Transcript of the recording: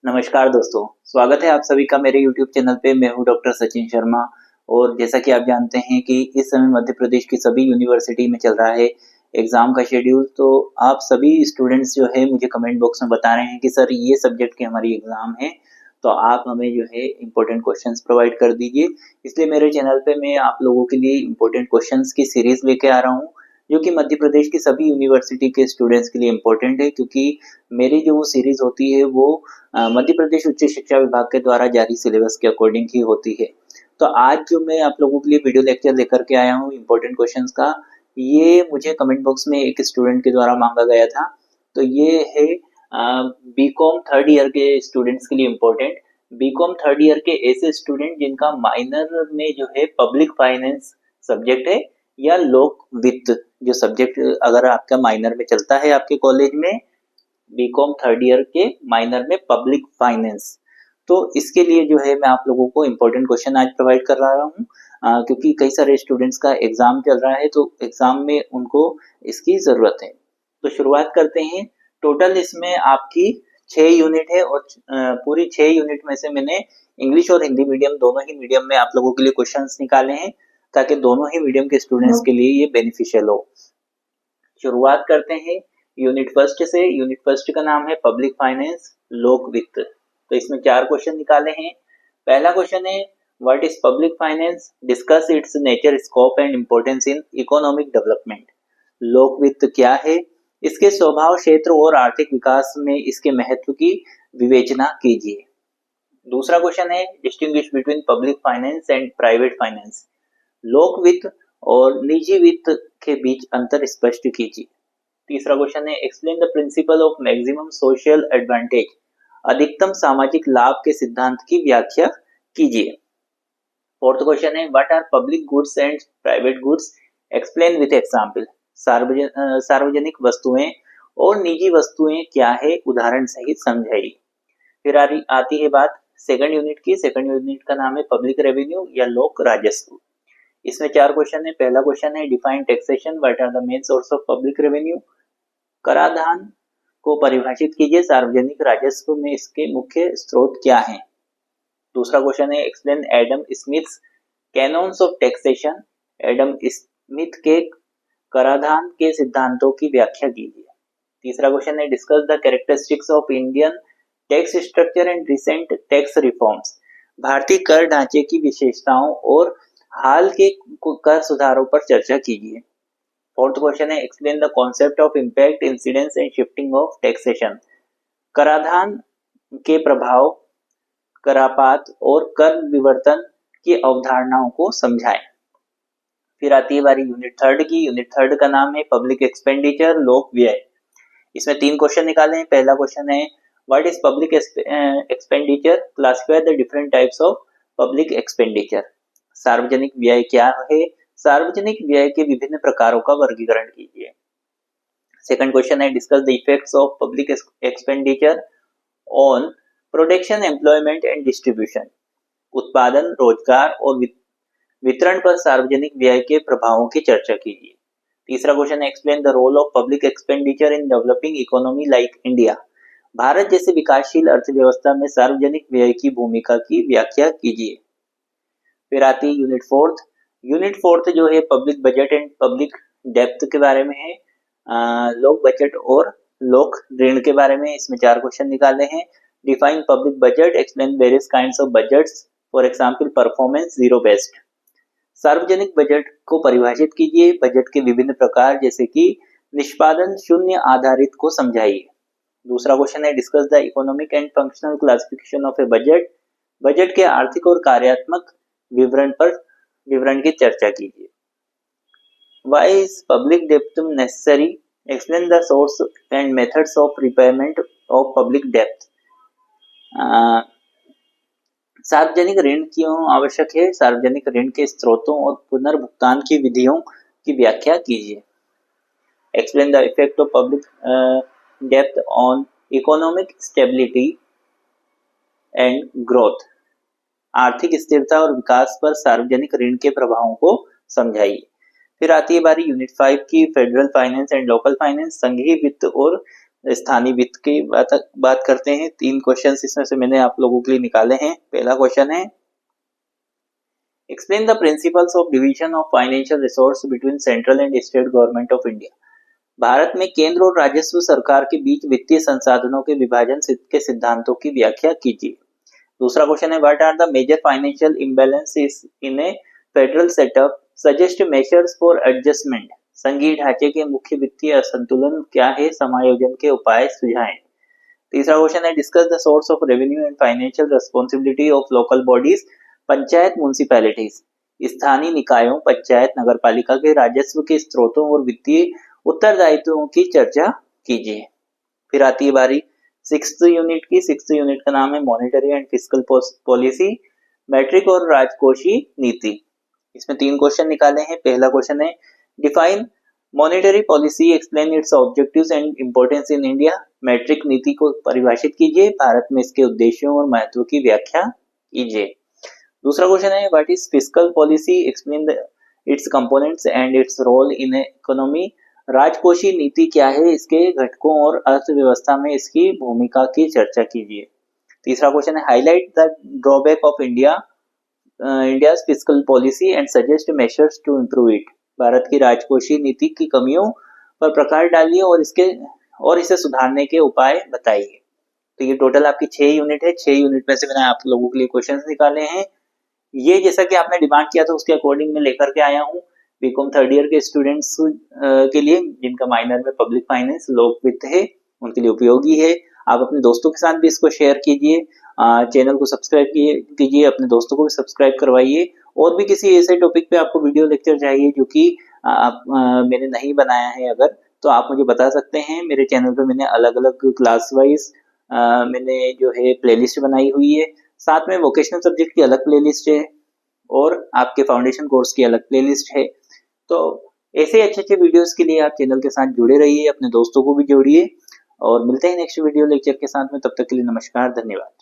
नमस्कार दोस्तों, स्वागत है आप सभी का मेरे YouTube चैनल पे। मैं हूँ डॉक्टर सचिन शर्मा। और जैसा कि आप जानते हैं कि इस समय मध्य प्रदेश की सभी यूनिवर्सिटी में चल रहा है एग्ज़ाम का शेड्यूल। तो आप सभी स्टूडेंट्स जो है मुझे कमेंट बॉक्स में बता रहे हैं कि सर ये सब्जेक्ट की हमारी एग्ज़ाम है, तो आप हमें जो है इम्पोर्टेंट क्वेश्चंस प्रोवाइड कर दीजिए। इसलिए मेरे चैनल पे मैं आप लोगों के लिए इम्पोर्टेंट क्वेश्चंस की सीरीज़ लेके आ रहा हूँ, जो कि मध्य प्रदेश की सभी यूनिवर्सिटी के स्टूडेंट्स के लिए इम्पोर्टेंट है, क्योंकि मेरी जो सीरीज़ होती है वो मध्य प्रदेश उच्च शिक्षा विभाग के द्वारा जारी सिलेबस के अकॉर्डिंग ही होती है। तो आज जो मैं आप लोगों के लिए वीडियो लेक्चर लेकर के आया हूँ इम्पोर्टेंट क्वेश्चंस का, ये मुझे कमेंट बॉक्स में एक स्टूडेंट के द्वारा मांगा गया था। तो ये है बीकॉम थर्ड ईयर के स्टूडेंट्स के लिए इम्पोर्टेंट। बीकॉम थर्ड ईयर के ऐसे स्टूडेंट जिनका माइनर में जो है पब्लिक फाइनेंस सब्जेक्ट है, या लोक वित्त जो सब्जेक्ट अगर आपका माइनर में चलता है आपके कॉलेज में, बीकॉम थर्ड ईयर के माइनर में पब्लिक फाइनेंस। तो इसके लिए जो है मैं आप लोगों को इम्पोर्टेंट क्वेश्चन आज प्रोवाइड कर रहा हूँ, क्योंकि कई सारे स्टूडेंट्स का एग्जाम चल रहा है, तो एग्जाम में उनको इसकी जरूरत है। तो शुरुआत करते हैं। टोटल इसमें आपकी 6 यूनिट है, और पूरी 6 यूनिट में से मैंने इंग्लिश और हिंदी मीडियम दोनों ही मीडियम में आप लोगों के लिए क्वेश्चंस निकाले हैं, ताकि दोनों ही मीडियम के स्टूडेंट्स के लिए ये बेनिफिशियल हो। शुरुआत करते हैं यूनिट फर्स्ट से। यूनिट फर्स्ट का नाम है पब्लिक फाइनेंस लोक वित्त। तो इसमें 4 क्वेश्चन निकाले हैं। पहला क्वेश्चन है, what is public finance, discuss it's nature, scope and importance in economic development. लोक वित्त क्या है, इसके स्वभाव, क्षेत्र और आर्थिक विकास में इसके महत्व की विवेचना कीजिए। दूसरा क्वेश्चन है, distinguish between public finance and private finance. लोक वित्त और निजी वित्त के बीच अंतर स्पष्ट कीजिए। तीसरा क्वेश्चन है, explain the principle of maximum social advantage. अधिकतम सामाजिक लाभ के सिद्धांत की व्याख्या कीजिए। फोर्थ क्वेश्चन है, what are public goods and private goods, explain with example. सार्वजनिक वस्तुएं और निजी वस्तुएं क्या है, उदाहरण सहित समझाइए। फिर आती है बात सेकंड यूनिट की। सेकंड यूनिट का नाम है पब्लिक रेवेन्यू या लोक राजस्व। इसमें 4 क्वेश्चन है। पहला क्वेश्चन है, define taxation, what are the main source of public revenue. कराधान को परिभाषित कीजिए, सार्वजनिक राजस्व में इसके मुख्य स्रोत क्या हैं। दूसरा क्वेश्चन है, explain Adam Smith's canons of taxation. Adam Smith के कराधान के सिद्धांतों की व्याख्या कीजिए। तीसरा क्वेश्चन है, discuss the characteristics of Indian tax structure and recent tax reforms. भारतीय कर ढांचे की विशेषताओं और हाल के कर सुधारों पर चर्चा कीजिए। फोर्थ क्वेश्चन है, explain the concept of impact, incidence and shifting of taxation. कराधान के प्रभाव, करापात और कर विवर्तन की अवधारणाओं को समझाएं। फिर आती है बारी यूनिट थर्ड की। यूनिट थर्ड का नाम है पब्लिक एक्सपेंडिचर लोक व्यय। इसमें 3 क्वेश्चन निकाले हैं। पहला क्वेश्चन है, what is public expenditure, classify the different types of public expenditure. सार्वजनिक व्यय क्या है, सार्वजनिक व्यय के विभिन्न प्रकारों का वर्गीकरण कीजिए। सेकंड क्वेश्चन है, discuss the effects of public expenditure on production, employment and distribution. उत्पादन, रोजगार और वितरण पर सार्वजनिक व्यय के प्रभावों की चर्चा कीजिए। तीसरा क्वेश्चन है, explain the role of public expenditure in developing economy like India. भारत जैसे विकासशील अर्थव्यवस्था में सार्वजनिक व्यय की भूमिका की व्याख्या कीजिए। फिर आती है यूनिट फोर्थ। यूनिट फोर्थ जो है public budget and public depth के बारे में है। लोक बजट और लोक ऋण के बारे में इसमें 4 क्वेश्चन निकाले हैं। Define public budget, explain various kinds of budgets, for example performance, zero based. सार्वजनिक बजट को परिभाषित कीजिए, बजट के विभिन्न प्रकार जैसे कि निष्पादन शून्य आधारित को समझाइए। दूसरा क्वेश्चन है, discuss the economic and functional classification of A budget. Budget के आर्थिक और कार्यात्मक विवरण की चर्चा कीजिए। Why is public debt necessary? Explain the source and methods of repayment of public debt. सार्वजनिक ऋण क्यों आवश्यक है, सार्वजनिक ऋण के स्रोतों और पुनर्भुगतान की विधियों की व्याख्या कीजिए। Explain the effect of public debt on economic stability and growth. आर्थिक स्थिरता और विकास पर सार्वजनिक ऋण के प्रभावों को समझाइए। फिर आती है बारी यूनिट 5 की, federal finance and local finance, संघीय वित्त और स्थानीय वित्त की बात करते हैं। 3 क्वेश्चन इसमें से मैंने आप लोगों के लिए निकाले हैं। पहला क्वेश्चन है, explain the principles of division of financial resource between central and state government of India. Bharat में केंद्र और राजस्व सरकार के बीच वित्तीय संसाधनों के विभाजन के सिद्धांतों की व्याख्या कीजिए। दूसरा क्वेश्चन है, what are the major financial imbalances in a federal setup, suggest measures for adjustment. संघीय ढांचे के मुख्य वित्तीय असंतुलन क्या है, समायोजन के उपाय सुझाएं। तीसरा क्वेश्चन है, discuss the source of revenue and financial responsibility of local bodies, panchayat municipalities. स्थानीय निकायों, पंचायत, नगरपालिका के राजस्व के स्रोतों और वित्तीय उत्तरदायित्वों की चर्चा कीजिए। फिर आती है बारी 6th यूनिट की। 6th यूनिट का नाम है मॉनेटरी एंड फिस्कल पॉलिसी, मैट्रिक और राजकोषीय नीति। इसमें 3 क्वेश्चन निकाले हैं। पहला क्वेश्चन है, define monetary policy, explain its objectives and importance in India. मैट्रिक नीति को परिभाषित कीजिए, भारत में इसके उद्देश्यों और महत्व की व्याख्या कीजिए। दूसरा क्वेश्चन है, what is fiscal policy, explain its components and its role in economy. राजकोषीय नीति क्या है, इसके घटकों और अर्थव्यवस्था में इसकी भूमिका की चर्चा कीजिए। तीसरा क्वेश्चन है, highlight the drawback of India's fiscal policy and suggest measures to improve it. भारत की राजकोषीय नीति की कमियों पर प्रकाश डालिए और इसे सुधारने के उपाय बताइए। तो ये टोटल आपकी 6 यूनिट है। 6 यूनिट में से मैंने आप लोगों के लिए क्वेश्चंस निकाले हैं। ये जैसा कि आपने डिमांड किया था उसके अकॉर्डिंग मैं लेकर के आया हूँ। बीकॉम 3rd ईयर के स्टूडेंट्स के लिए जिनका माइनर में पब्लिक फाइनेंस, लोक वित्त है, उनके लिए उपयोगी है। आप अपने दोस्तों के साथ भी इसको शेयर कीजिए, चैनल को सब्सक्राइब कीजिए, अपने दोस्तों को भी सब्सक्राइब करवाइए। और भी किसी ऐसे टॉपिक पे आपको वीडियो लेक्चर चाहिए जो कि मैंने नहीं बनाया है अगर, तो आप मुझे बता सकते हैं। मेरे चैनल पे मैंने अलग अलग क्लास वाइज मैंने जो है प्लेलिस्ट बनाई हुई है। साथ में वोकेशनल सब्जेक्ट की अलग प्लेलिस्ट है और आपके फाउंडेशन कोर्स की अलग प्लेलिस्ट है। तो ऐसे अच्छे अच्छे वीडियोस के लिए आप चैनल के साथ जुड़े रहिए, अपने दोस्तों को भी जोड़िए और मिलते हैं नेक्स्ट वीडियो लेक्चर के साथ में। तब तक के लिए नमस्कार, धन्यवाद।